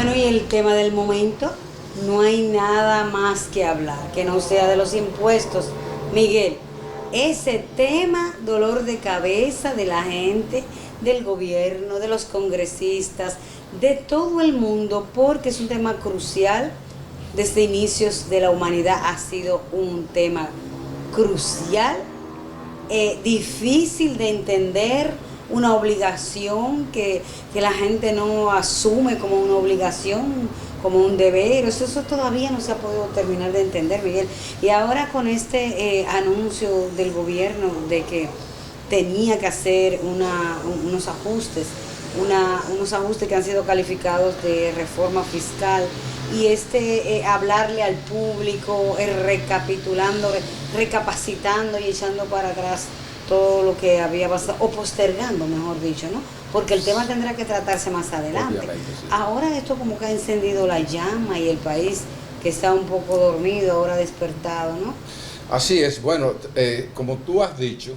Bueno, y el tema del momento, no hay nada más que hablar, que no sea de los impuestos. Miguel, ese tema, dolor de cabeza de la gente, del gobierno, de los congresistas, de todo el mundo, porque es un tema crucial. Desde inicios de la humanidad ha sido un tema crucial, difícil de entender, una obligación que la gente no asume como una obligación, como un deber. Eso todavía no se ha podido terminar de entender, Miguel. Y ahora con este anuncio del gobierno de que tenía que hacer unos ajustes, unos ajustes que han sido calificados de reforma fiscal, y hablarle al público, recapitulando, recapacitando y echando para atrás todo lo que había pasado, o postergando, mejor dicho, ¿no? Porque el tema tendrá que tratarse más adelante. Sí. Ahora esto como que ha encendido la llama y el país, que está un poco dormido, ahora despertado, ¿no? Así es. Bueno, como tú has dicho,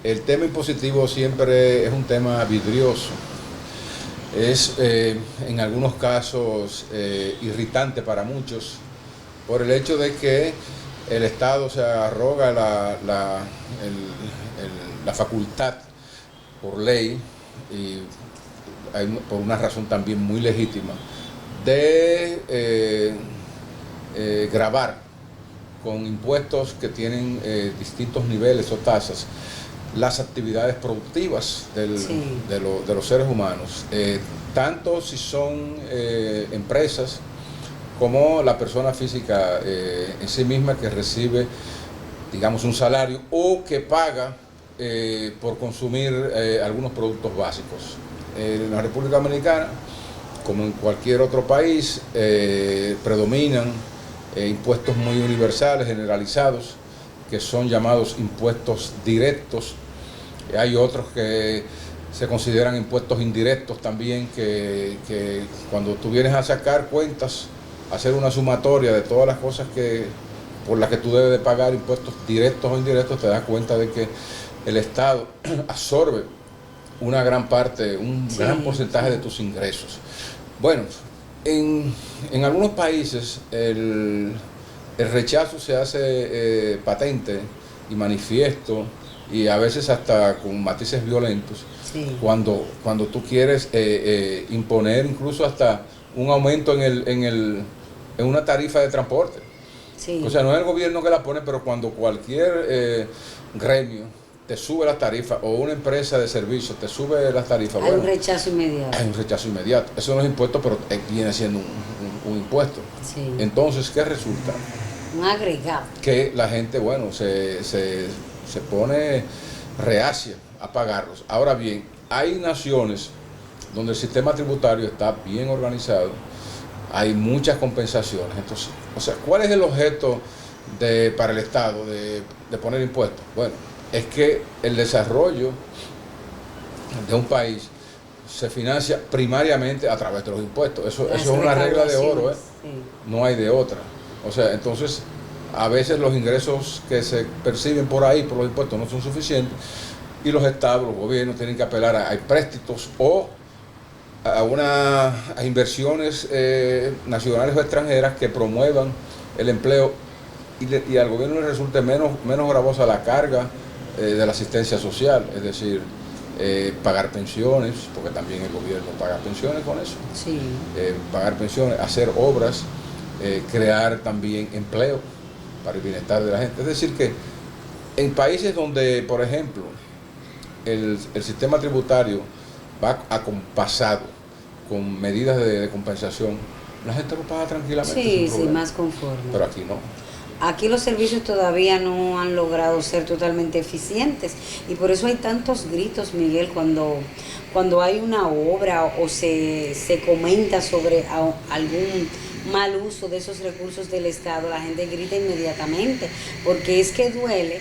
el tema impositivo siempre es un tema vidrioso. Es en algunos casos irritante para muchos por el hecho de que el Estado se arroga la facultad por ley y por una razón también muy legítima de gravar con impuestos que tienen distintos niveles o tasas las actividades productivas de los seres humanos, tanto si son empresas como la persona física en sí misma, que recibe, digamos, un salario o que paga por consumir algunos productos básicos. En la República Dominicana, como en cualquier otro país, predominan impuestos muy universales, generalizados, que son llamados impuestos directos. Hay otros que se consideran impuestos indirectos también, que cuando tú vienes a sacar cuentas, hacer una sumatoria de todas las cosas por las que tú debes de pagar, impuestos directos o indirectos, te das cuenta de que el Estado absorbe una gran parte, un gran porcentaje de tus ingresos. Bueno, en algunos países el rechazo se hace patente y manifiesto, y a veces hasta con matices violentos, cuando tú quieres imponer incluso hasta un aumento en una tarifa de transporte. O sea, no es el gobierno que la pone, pero cuando cualquier gremio te sube las tarifas, o una empresa de servicios te sube las tarifas, hay un rechazo inmediato. Hay un rechazo inmediato. Eso no es impuesto, pero viene siendo un impuesto. Entonces, ¿qué resulta? Un agregado. Que la gente, bueno, se pone reacia a pagarlos. Ahora bien, hay naciones donde el sistema tributario está bien organizado, hay muchas compensaciones. Entonces, o sea, ¿cuál es el objeto para el Estado de poner impuestos? Bueno, es que el desarrollo de un país se financia primariamente a través de los impuestos. Eso es una regla de oro, no hay de otra. O sea, entonces, a veces los ingresos que se perciben por ahí, por los impuestos, no son suficientes, y los estados, los gobiernos tienen que apelar a préstitos o a inversiones nacionales o extranjeras que promuevan el empleo, y al gobierno le resulte menos gravosa la carga de la asistencia social, es decir, pagar pensiones, porque también el gobierno paga pensiones con eso, pagar pensiones, hacer obras, crear también empleo para el bienestar de la gente. Es decir, que en países donde, por ejemplo, el sistema tributario va acompasado con medidas de compensación, la gente lo paga tranquilamente. Sí, más conforme. Pero aquí no. Aquí los servicios todavía no han logrado ser totalmente eficientes, y por eso hay tantos gritos, Miguel, cuando hay una obra o se comenta sobre algún mal uso de esos recursos del Estado. La gente grita inmediatamente, porque es que duele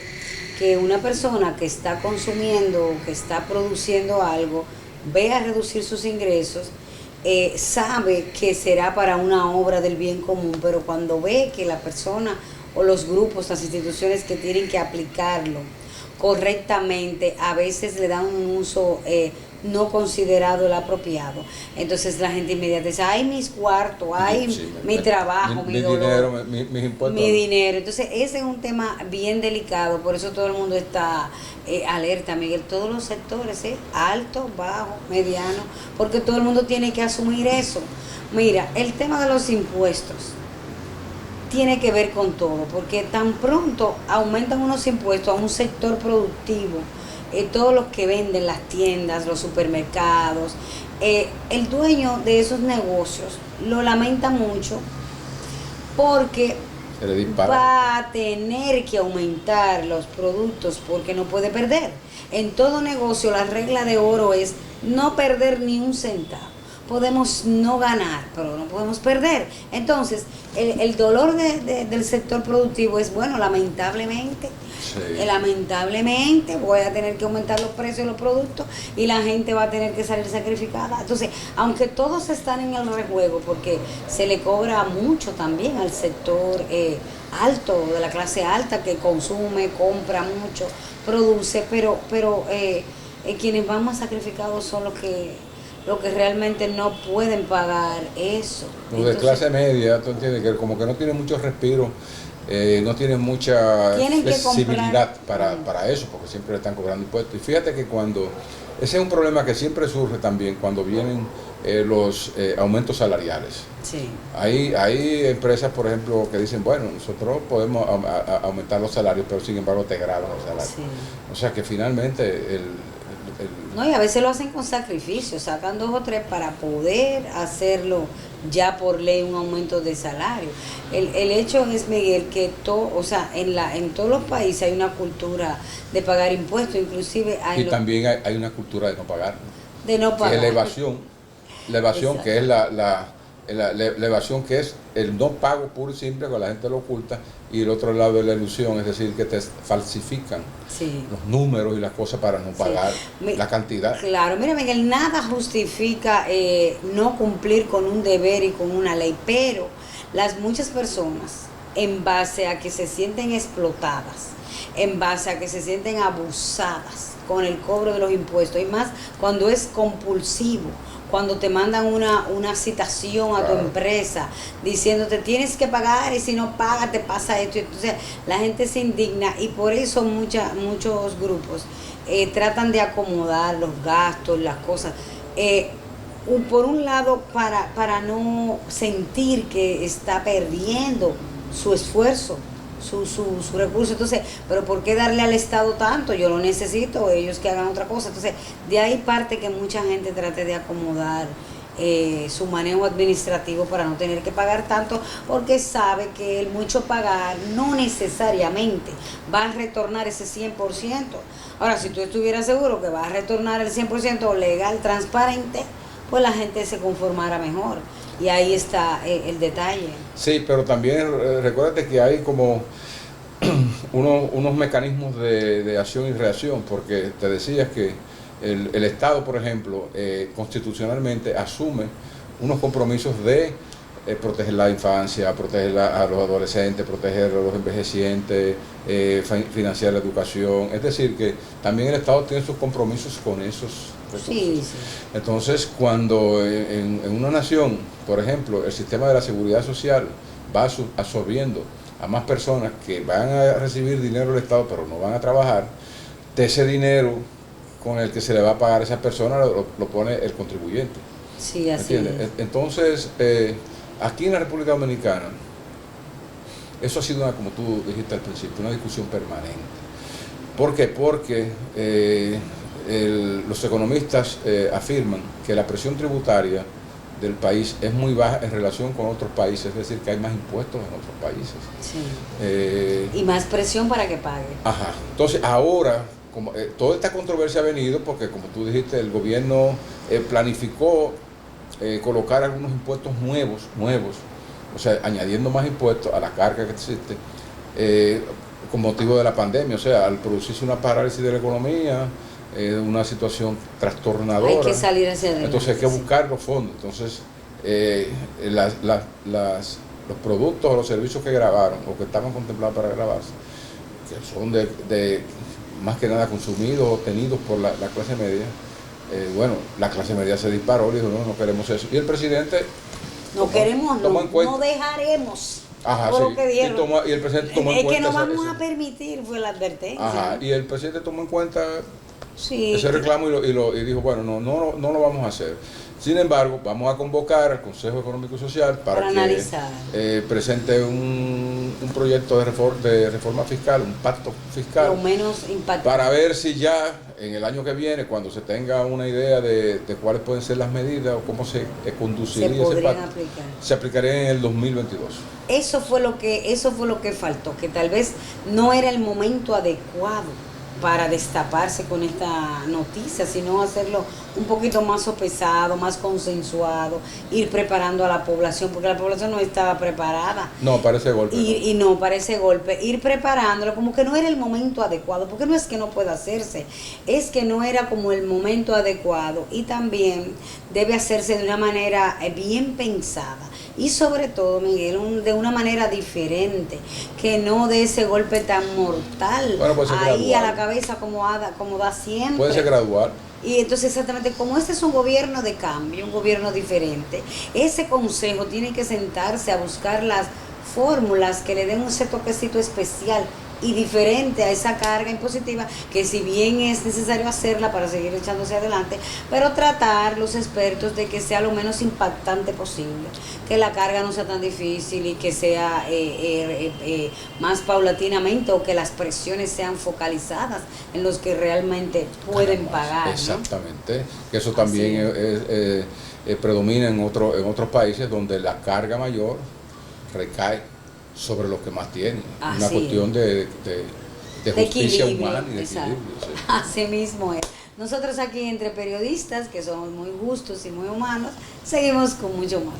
que una persona que está consumiendo, que está produciendo algo, vea reducir sus ingresos, sabe que será para una obra del bien común, pero cuando ve que la persona o los grupos, las instituciones que tienen que aplicarlo correctamente, a veces le dan un uso no considerado el apropiado. Entonces la gente inmediatamente dice, ay, mis cuartos, ay, Sí, mi trabajo, mi dolor, dinero, mis impuestos. mi dinero. Entonces ese es un tema bien delicado, por eso todo el mundo está alerta, Miguel, todos los sectores, alto, bajo, mediano, porque todo el mundo tiene que asumir eso. Mira, el tema de los impuestos tiene que ver con todo, porque tan pronto aumentan unos impuestos a un sector productivo, todos los que venden, las tiendas, los supermercados, el dueño de esos negocios lo lamenta mucho porque Se le dispara. va a tener que aumentar los productos porque no puede perder. En todo negocio la regla de oro es no perder ni un centavo. Podemos no ganar, pero no podemos perder. Entonces, el dolor del sector productivo es, bueno, lamentablemente, voy a tener que aumentar los precios de los productos y la gente va a tener que salir sacrificada. Entonces, aunque todos están en el rejuego, porque se le cobra mucho también al sector alto, de la clase alta, que consume, compra mucho, produce, pero quienes van más sacrificados son los que realmente no pueden pagar eso. Los de clase media, tú entiendes, que como que no tienen mucho respiro, no tienen mucha flexibilidad para eso, porque siempre le están cobrando impuestos. Y fíjate que ese es un problema que siempre surge también cuando vienen los aumentos salariales. Sí. Hay empresas, por ejemplo, que dicen, bueno, nosotros podemos aumentar los salarios, pero sin embargo te graban los salarios. Sí. O sea que finalmente no, y a veces lo hacen con sacrificio, sacan 2 o 3 para poder hacerlo ya por ley un aumento de salario. El hecho es, Miguel, que en todos los países hay una cultura de pagar impuestos, inclusive hay... Y también hay una cultura de no pagar. De no pagar. Que es la evasión, que es la evasión, que es el no pago puro y simple, que la gente lo oculta, y el otro lado es la ilusión, es decir, que te falsifican los números y las cosas para no pagar la cantidad. Claro, mira, Miguel, nada justifica no cumplir con un deber y con una ley, pero las muchas personas, en base a que se sienten explotadas, en base a que se sienten abusadas con el cobro de los impuestos, y más cuando es compulsivo, cuando te mandan una citación a tu empresa diciéndote tienes que pagar y si no pagas te pasa esto. Entonces la gente se indigna y por eso muchos grupos tratan de acomodar los gastos, las cosas. Por un lado para no sentir que está perdiendo su esfuerzo, su recurso. Entonces, pero ¿por qué darle al Estado tanto? Yo lo necesito, ellos que hagan otra cosa. Entonces, de ahí parte que mucha gente trate de acomodar su manejo administrativo para no tener que pagar tanto, porque sabe que el mucho pagar no necesariamente va a retornar ese 100%. Ahora, si tú estuvieras seguro que va a retornar el 100% legal, transparente, pues la gente se conformará mejor. Y ahí está el detalle. Sí, pero también recuérdate que hay como unos mecanismos de acción y reacción, porque te decías que el Estado, por ejemplo, constitucionalmente asume unos compromisos de proteger la infancia, proteger a los adolescentes, proteger a los envejecientes, financiar la educación. Es decir, que también el Estado tiene sus compromisos con esos recursos. Sí. Entonces, cuando en una nación, por ejemplo, el sistema de la seguridad social va absorbiendo a más personas que van a recibir dinero del Estado pero no van a trabajar, de ese dinero con el que se le va a pagar a esa persona lo pone el contribuyente. Sí, así es. Entonces, aquí en la República Dominicana, eso ha sido, como tú dijiste al principio, una discusión permanente. ¿Por qué? Porque los economistas afirman que la presión tributaria del país es muy baja en relación con otros países, es decir, que hay más impuestos en otros países. Sí. Y más presión para que pague. Ajá. Entonces, ahora, como toda esta controversia ha venido porque, como tú dijiste, el gobierno planificó colocar algunos impuestos nuevos, o sea, añadiendo más impuestos a la carga que existe con motivo de la pandemia, o sea, al producirse una parálisis de la economía, una situación trastornadora. Hay que salir hacia adelante. Entonces hay que buscar los fondos. Entonces, los productos o los servicios que grabaron o que estaban contemplados para grabarse, que son de más que nada consumidos o tenidos por la clase media, bueno, la clase media se disparó, dijo, no queremos eso. Y el presidente no queremos, no dejaremos. Ajá, por sí. lo que dieron. Y el presidente tomó en es cuenta que no vamos a permitir, fue la advertencia. Ajá, y el presidente tomó en cuenta sí, ese reclamo y dijo, bueno, no lo vamos a hacer. Sin embargo, vamos a convocar al Consejo Económico y Social para que analizar. Presente un proyecto de reforma fiscal, un pacto fiscal, lo menos impactante, para ver si ya en el año que viene, cuando se tenga una idea de cuáles pueden ser las medidas o cómo se conduciría ese pacto, se aplicaría en el 2022. Eso fue lo que faltó, que tal vez no era el momento adecuado para destaparse con esta noticia, sino hacerlo un poquito más sopesado, más consensuado, ir preparando a la población, porque la población no estaba preparada. No, parece golpe. Y no, parece golpe. Ir preparándolo, como que no era el momento adecuado, porque no es que no pueda hacerse, es que no era como el momento adecuado, y también debe hacerse de una manera bien pensada. Y sobre todo, Miguel, de una manera diferente, que no de ese golpe tan mortal ahí a la cabeza como da siempre. Puede ser gradual. Y entonces exactamente, como este es un gobierno de cambio, un gobierno diferente, ese consejo tiene que sentarse a buscar las fórmulas que le den ese toquecito especial y diferente a esa carga impositiva, que si bien es necesario hacerla para seguir echándose adelante, pero tratar los expertos de que sea lo menos impactante posible, que la carga no sea tan difícil y que sea más paulatinamente, o que las presiones sean focalizadas en los que realmente pueden pagar, exactamente, ¿no? Que eso también predomina en otros países donde la carga mayor recae sobre los que más tienen. Una cuestión de justicia humana y de equilibrio. Sí. Así mismo es. Nosotros aquí, entre periodistas, que somos muy justos y muy humanos, seguimos con mucho más.